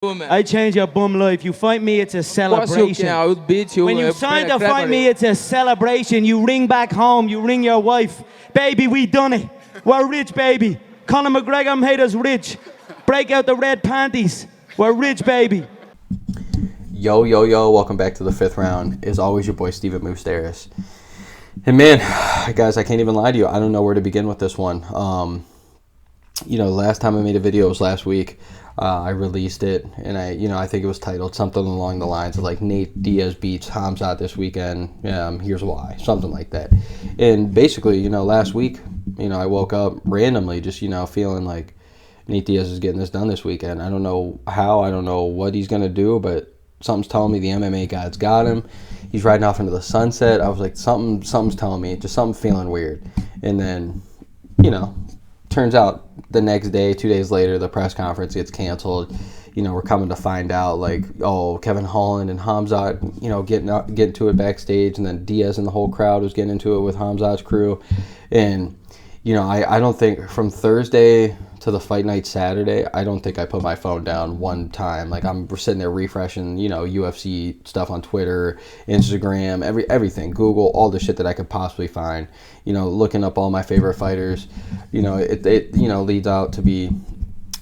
I change your bum life. You fight me, it's a celebration. I would beat you. When you sign to fight me, it's a celebration. You ring back home, you ring your wife. Baby, we done it. We're rich, baby. Conor McGregor made us rich. Break out the red panties. We're rich, baby. Yo, welcome back to the 5th round. As always, your boy Stephen Moustaris. And man, guys, I can't even lie to you. I don't know where to begin with this one. Last time I made a video was last week. I released it, and I think it was titled something along the lines of like Nate Diaz beats Khamzat this weekend. Here's why, something like that. And basically, last week, I woke up randomly, just feeling like Nate Diaz is getting this done this weekend. I don't know how, I don't know what he's gonna do, but something's telling me the MMA god's got him. He's riding off into the sunset. I was like, something's telling me, just something feeling weird. And then, turns out the next day, 2 days later, the press conference gets canceled. We're coming to find out, like, Kevin Holland and Khamzat, getting to it backstage, and then Diaz and the whole crowd was getting into it with Khamzat's crew. And, I don't think from Thursday to the fight night Saturday, I don't think I put my phone down one time. Like, I'm sitting there refreshing, UFC stuff on Twitter, Instagram, everything, Google, all the shit that I could possibly find, looking up all my favorite fighters. It leads out to be,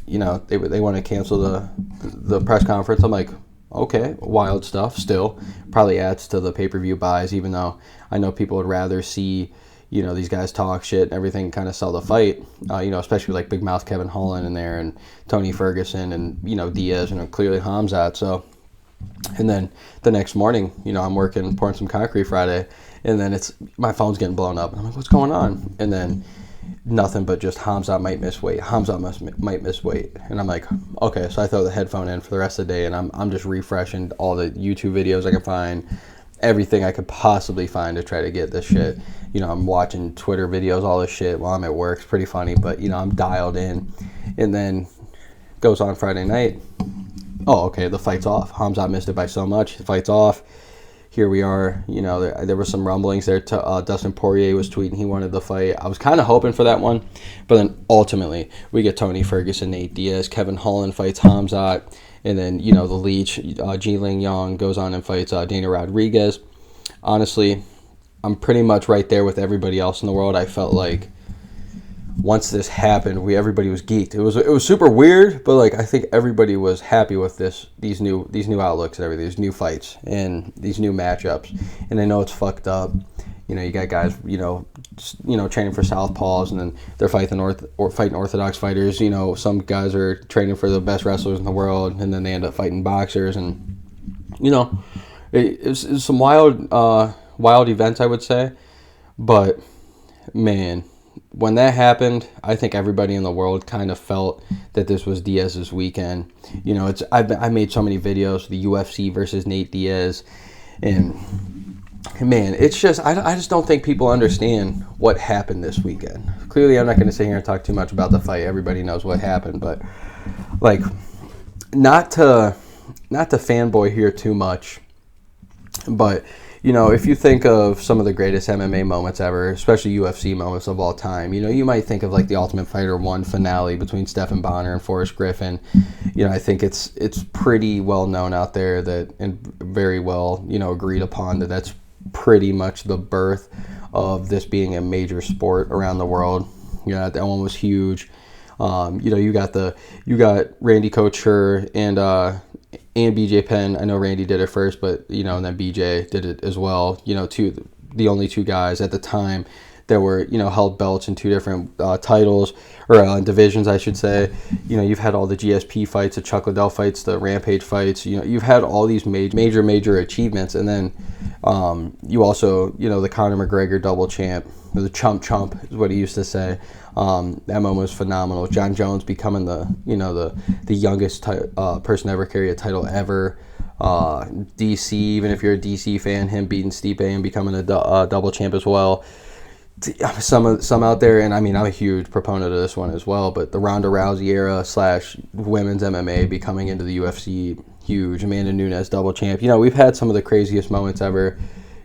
they want to cancel the press conference. I'm like, okay, wild stuff still. Probably adds to the pay-per-view buys, even though I know people would rather see these guys talk shit and everything, kind of sell the fight, especially like big mouth Kevin Holland in there and Tony Ferguson and, Diaz and clearly Khamzat. So, and then the next morning, I'm working, pouring some concrete Friday, and then my phone's getting blown up. And I'm like, what's going on? And then nothing but just Khamzat might miss weight. Might miss weight. And I'm like, okay, so I throw the headphone in for the rest of the day, and I'm just refreshing all the YouTube videos I can find, everything I could possibly find to try to get this shit. I'm watching Twitter videos, all this shit while I'm at work. It's pretty funny, but, I'm dialed in. And then goes on Friday night. Oh, okay, the fight's off. Khamzat missed it by so much. The fight's off. Here we are. There were some rumblings there. Dustin Poirier was tweeting he wanted the fight. I was kind of hoping for that one. But then ultimately, we get Tony Ferguson, Nate Diaz. Kevin Holland fights Khamzat. And then, the Leech, Jiling Yang, goes on and fights Dana Rodriguez. Honestly, I'm pretty much right there with everybody else in the world. I felt like once this happened, everybody was geeked. It was super weird, but like I think everybody was happy with these new outlooks and everything, these new fights and these new matchups. And I know it's fucked up. You got guys, training for southpaws, and then they're fighting orthodox fighters. Some guys are training for the best wrestlers in the world, and then they end up fighting boxers. And it's some wild events, I would say. But man, when that happened, I think everybody in the world kind of felt that this was Diaz's weekend. I made so many videos, the UFC versus Nate Diaz, and man, it's just I just don't think people understand what happened this weekend. Clearly, I'm not going to sit here and talk too much about the fight. Everybody knows what happened, but like, not to fanboy here too much, but if you think of some of the greatest MMA moments ever, especially UFC moments of all time, you might think of like the Ultimate Fighter 1 finale between Stephen Bonner and Forrest Griffin. I think it's pretty well known out there that, and very well, agreed upon, that that's pretty much the birth of this being a major sport around the world. That one was huge. You got Randy Couture and BJ Penn. I know Randy did it first, but and then BJ did it as well. The only two guys at the time that were held belts in two different titles, or divisions, I should say. You've had all the GSP fights, the Chuck Liddell fights, the Rampage fights. You've had all these major achievements, and then you also the Conor McGregor double champ, the chump is what he used to say. That moment was phenomenal. John Jones becoming the youngest person to ever carry a title ever. DC, even if you're a DC fan, him beating Stipe and becoming a double champ as well. Some out there, and I mean, I'm a huge proponent of this one as well, but the Ronda Rousey era / women's MMA becoming into the UFC, huge. Amanda Nunes double champ. We've had some of the craziest moments ever.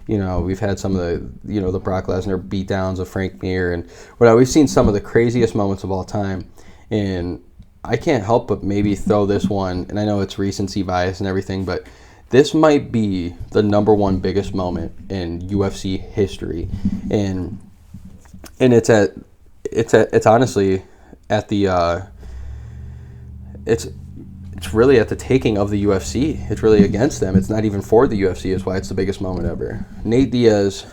We've had some of the, the Brock Lesnar beatdowns of Frank Mir, and we've seen some of the craziest moments of all time. And I can't help but maybe throw this one, and I know it's recency bias and everything, but this might be the number one biggest moment in UFC history, and it's honestly at the it's really at the taking of the UFC. It's really against them. It's not even for the UFC is why it's the biggest moment ever. Nate Diaz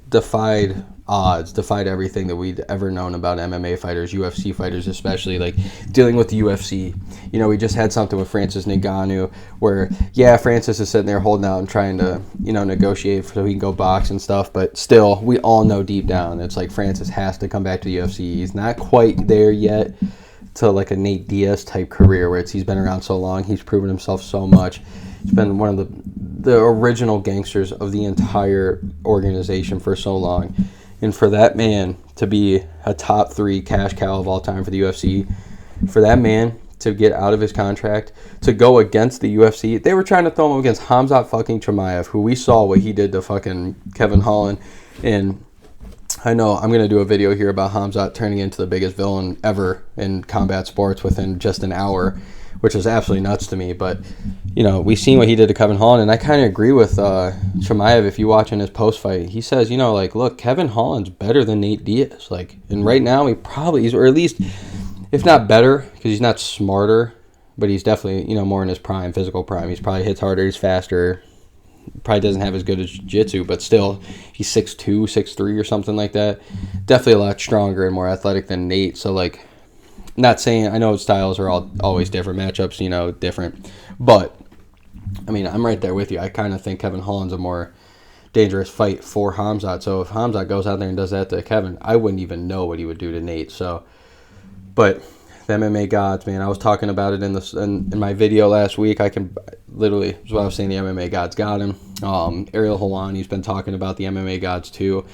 defied odds, defied everything that we'd ever known about MMA fighters, UFC fighters especially, like dealing with the UFC. You know, we just had something with Francis Ngannou where, yeah, Francis is sitting there holding out and trying to, you know, negotiate so he can go box and stuff, but still, we all know deep down it's like Francis has to come back to the UFC. He's not quite there yet to like a Nate Diaz type career where he's been around so long, he's proven himself so much. He's been one of the original gangsters of the entire organization for so long. And for that man to be a top 3 cash cow of all time for the UFC, for that man to get out of his contract, to go against the UFC, they were trying to throw him against Khamzat fucking Chimaev, who we saw what he did to fucking Kevin Holland. And I know I'm going to do a video here about Khamzat turning into the biggest villain ever in combat sports within just an hour, which is absolutely nuts to me. But, you know, we've seen what he did to Kevin Holland, and I kind of agree with Chimaev. If you watch in his post-fight, he says, you know, like, look, Kevin Holland's better than Nate Diaz. Like, and right now he probably is, or at least, if not better, because he's not smarter, but he's definitely, you know, more in his prime, physical prime. He's probably hits harder, he's faster, probably doesn't have as good as jiu-jitsu, but still, he's 6'2", 6'3", or something like that. Definitely a lot stronger and more athletic than Nate. So, like, not saying, I know styles are always different, matchups, you know, different, but I mean, I'm right there with you. I kind of think Kevin Holland's a more dangerous fight for Khamzat. So if Khamzat goes out there and does that to Kevin, I wouldn't even know what he would do to Nate. So, but the MMA gods, man, I was talking about it in my video last week. I can literally, that's what I was saying, the MMA gods got him. Ariel Helwani's been talking about the MMA gods too.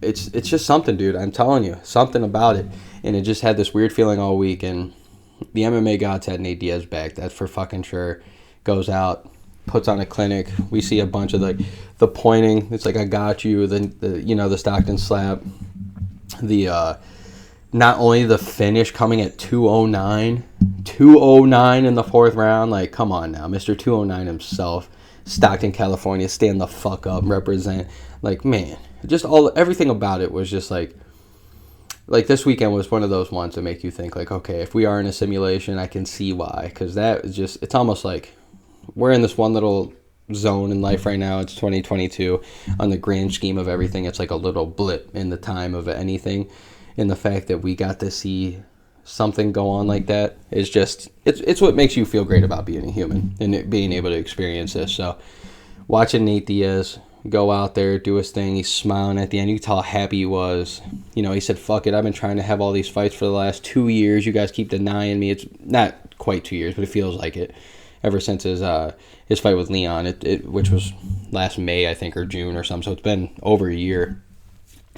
It's just something, dude. I'm telling you, something about it. And it just had this weird feeling all week. And the MMA gods had Nate Diaz back. That's for fucking sure. Goes out, puts on a clinic. We see a bunch of like the pointing. It's like, I got you. The you know, the Stockton slap. The not only the finish coming at 209 in the 4th round. Like, come on now, Mr. 209 himself. Stockton, California, stand the fuck up, represent. Like, man, just everything about it was just like this weekend was one of those ones that make you think like, okay, if we are in a simulation, I can see why. Because that is just, it's almost like we're in this one little zone in life right now. It's 2022. On the grand scheme of everything, it's like a little blip in the time of anything. And the fact that we got to see something go on like that is just, it's what makes you feel great about being a human and being able to experience this. So watching Nate Diaz go out there, do his thing, he's smiling at the end. You can tell how happy he was. You know, he said, fuck it, I've been trying to have all these fights for the last 2 years. You guys keep denying me. It's not quite 2 years, but it feels like it. Ever since his fight with Leon, which was last May, I think, or June or something. So it's been over a year.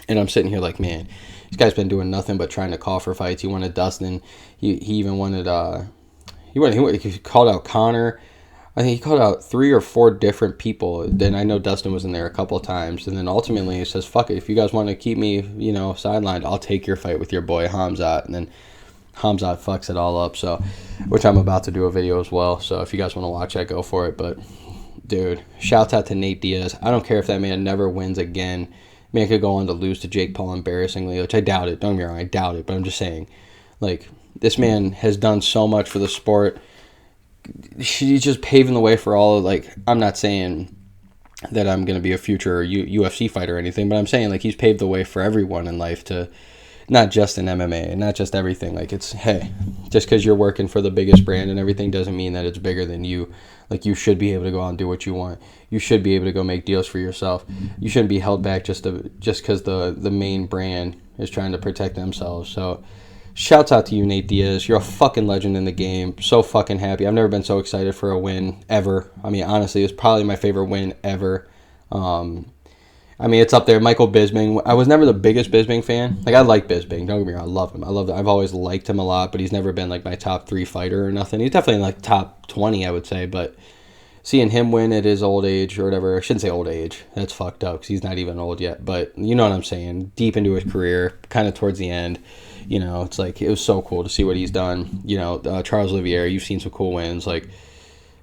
And I'm sitting here like, man, this guy's been doing nothing but trying to call for fights. He wanted Dustin. He even wanted he called out Connor. I think he called out 3 or 4 different people. Then I know Dustin was in there a couple of times. And then ultimately he says, fuck it, if you guys want to keep me, you know, sidelined, I'll take your fight with your boy Khamzat. And then Khamzat fucks it all up. So, which I'm about to do a video as well. So if you guys want to watch that, go for it. But dude, shouts out to Nate Diaz. I don't care if that man never wins again. Man could go on to lose to Jake Paul embarrassingly, which I doubt it. Don't get me wrong, I doubt it. But I'm just saying, like, this man has done so much for the sport. He's just paving the way for all of, like, I'm not saying that I'm going to be a future UFC fighter or anything, but I'm saying, like, he's paved the way for everyone in life to, not just in MMA and not just everything. Like, it's, hey, just because you're working for the biggest brand and everything doesn't mean that it's bigger than you. Like, you should be able to go out and do what you want. You should be able to go make deals for yourself. You shouldn't be held back just because the main brand is trying to protect themselves. So, shouts out to you, Nate Diaz. You're a fucking legend in the game. So fucking happy. I've never been so excited for a win ever. I mean, honestly, it's probably my favorite win ever. I mean, it's up there. Michael Bisping. I was never the biggest Bisping fan. Like, I like Bisping. Don't get me wrong. I love him. I've always liked him a lot, but he's never been, like, my top 3 fighter or nothing. He's definitely, like, top 20, I would say. But seeing him win at his old age or whatever. I shouldn't say old age. That's fucked up because he's not even old yet. But you know what I'm saying. Deep into his career, kind of towards the end. You know, it's like it was so cool to see what he's done. You know, Charles Oliveira, you've seen some cool wins. Like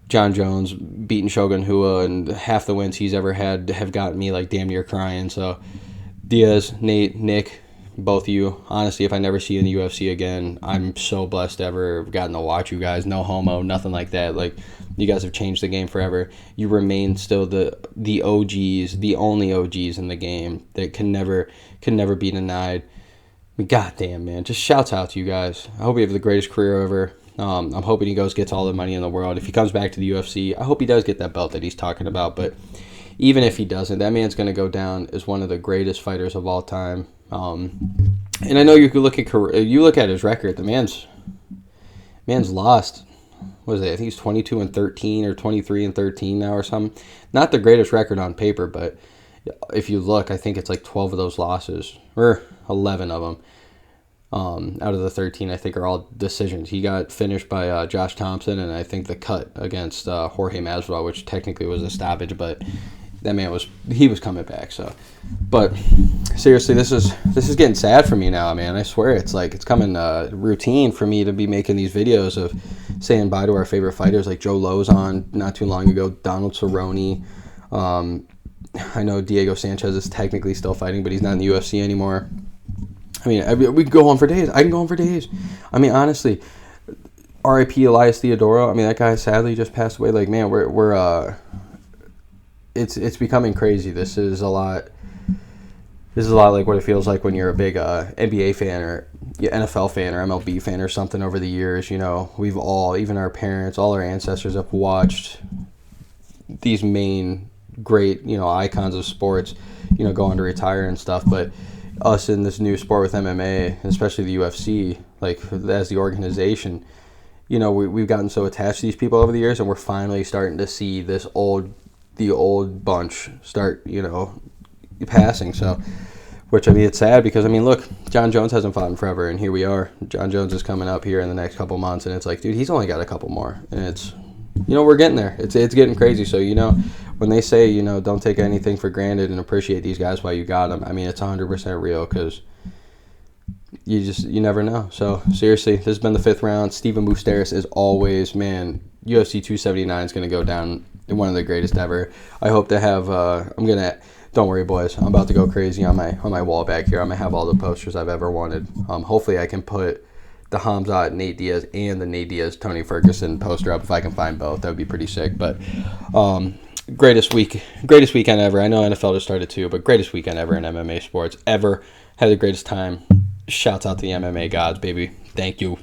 John Jones beating Shogun Rua, and half the wins he's ever had have gotten me like damn near crying. So Diaz, Nate, Nick, both of you. Honestly, if I never see you in the UFC again, I'm so blessed to ever gotten to watch you guys. No homo, nothing like that. Like, you guys have changed the game forever. You remain still the OGs, the only OGs in the game that can never be denied. God damn, man. Just shouts out to you guys. I hope you have the greatest career ever. I'm hoping he gets all the money in the world. If he comes back to the UFC, I hope he does get that belt that he's talking about. But even if he doesn't, that man's going to go down as one of the greatest fighters of all time. And I know you could look at his record. The man's lost. What is it? I think he's 22-13 or 23-13 now or something. Not the greatest record on paper, but if you look, I think it's like 12 of those losses, or 11 of them. Out of the 13, I think, are all decisions. He got finished by Josh Thompson, and I think the cut against Jorge Masvidal, which technically was a stoppage, but that man was coming back. So, but seriously, this is getting sad for me now, man. I swear, it's coming routine for me to be making these videos of saying bye to our favorite fighters. Like Joe Lowe's on not too long ago, Donald Cerrone. I know Diego Sanchez is technically still fighting, but he's not in the UFC anymore. I mean, we can go on for days. I can go on for days. I mean, honestly, R.I.P. Elias Theodorou. I mean, that guy sadly just passed away. Like, man, it's becoming crazy. This is a lot like what it feels like when you're a big NBA fan or NFL fan or MLB fan or something over the years. You know, we've all, even our parents, all our ancestors have watched these main great, you know, icons of sports, you know, go on to retire and stuff. But us in this new sport with MMA, especially the UFC, like as the organization, you know, we've gotten so attached to these people over the years, and we're finally starting to see the old bunch start, you know, passing. So, which, I mean, it's sad because, I mean, look, John Jones hasn't fought in forever, and here we are. John Jones is coming up here in the next couple months, and it's like, dude, he's only got a couple more, and it's, you know, we're getting there. It's getting crazy. So, you know, when they say, you know, don't take anything for granted and appreciate these guys while you got them, I mean, it's 100% real, because you never know. So, seriously, this has been the 5th round. Stephen Moustaris, as always, man, UFC 279 is going to go down one of the greatest ever. I hope to have, don't worry, boys, I'm about to go crazy on my wall back here. I'm going to have all the posters I've ever wanted. Hopefully I can put the Khamzat Nate Diaz and the Nate Diaz Tony Ferguson poster up if I can find both. That would be pretty sick. But greatest weekend ever. I know NFL just started too, but greatest weekend ever in MMA sports ever. Had the greatest time. Shouts out to the MMA gods, baby. Thank you.